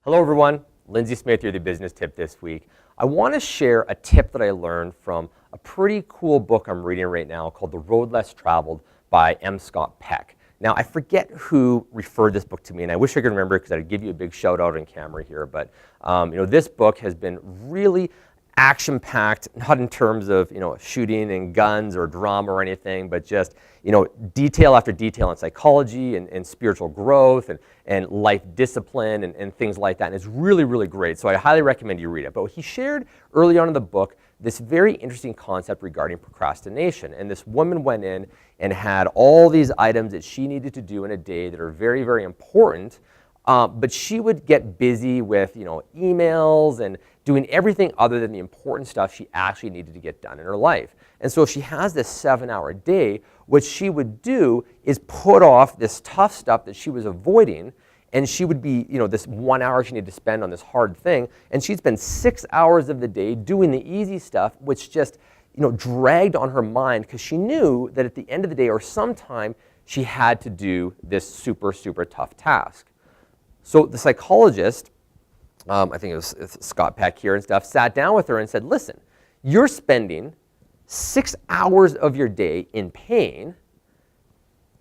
Hello everyone, Lindsay Smith here, the business tip this week. I want to share a tip that I learned from a pretty cool book I'm reading right now called The Road Less Traveled by M. Scott Peck. Now I forget who referred this book to me, and I wish I could remember because I'd give you a big shout out on camera here, but this book has been really action-packed, not in terms of shooting and guns or drama or anything, but just detail after detail on psychology and spiritual growth and life discipline and things like that. And it's really, really great. So I highly recommend you read it. But he shared early on in the book this very interesting concept regarding procrastination. And this woman went in and had all these items that she needed to do in a day that are very, very important. But she would get busy with emails and doing everything other than the important stuff she actually needed to get done in her life. And so if she has this 7-hour day, what she would do is put off this tough stuff that she was avoiding, and she would be, this 1 hour she needed to spend on this hard thing, and she'd spend 6 hours of the day doing the easy stuff, which just dragged on her mind because she knew that at the end of the day or sometime she had to do this super, super tough task. So the psychologist, I think it was Scott Peck here and stuff, sat down with her and said, listen, you're spending 6 hours of your day in pain,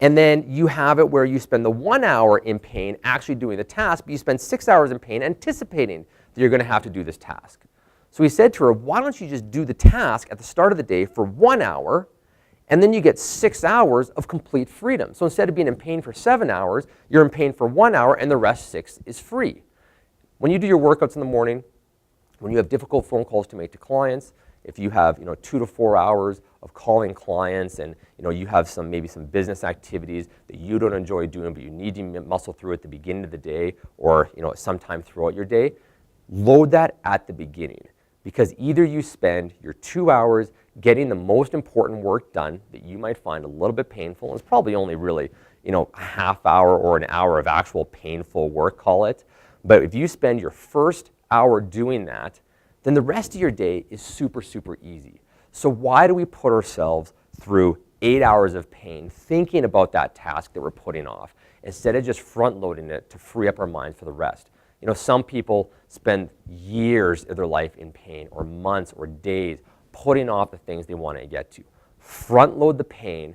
and then you have it where you spend the 1 hour in pain actually doing the task, but you spend 6 hours in pain anticipating that you're going to have to do this task. So he said to her, why don't you just do the task at the start of the day for 1 hour, and then you get 6 hours of complete freedom. So instead of being in pain for 7 hours, you're in pain for 1 hour, and the rest 6 is free. When you do your workouts in the morning, when you have difficult phone calls to make to clients, if you have 2 to 4 hours of calling clients, and you have maybe some business activities that you don't enjoy doing, but you need to muscle through at the beginning of the day, or sometime throughout your day, load that at the beginning. Because either you spend your 2 hours getting the most important work done that you might find a little bit painful, and it's probably only really a half hour or an hour of actual painful work, call it. But if you spend your first hour doing that, then the rest of your day is super, super easy. So why do we put ourselves through 8 hours of pain thinking about that task that we're putting off instead of just front loading it to free up our minds for the rest? Some people spend years of their life in pain, or months or days putting off the things they want to get to. Front load the pain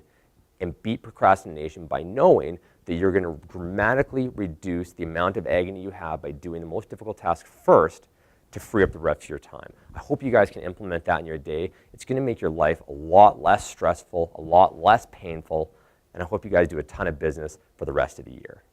and beat procrastination by knowing that you're going to dramatically reduce the amount of agony you have by doing the most difficult task first to free up the rest of your time. I hope you guys can implement that in your day. It's going to make your life a lot less stressful, a lot less painful, and I hope you guys do a ton of business for the rest of the year.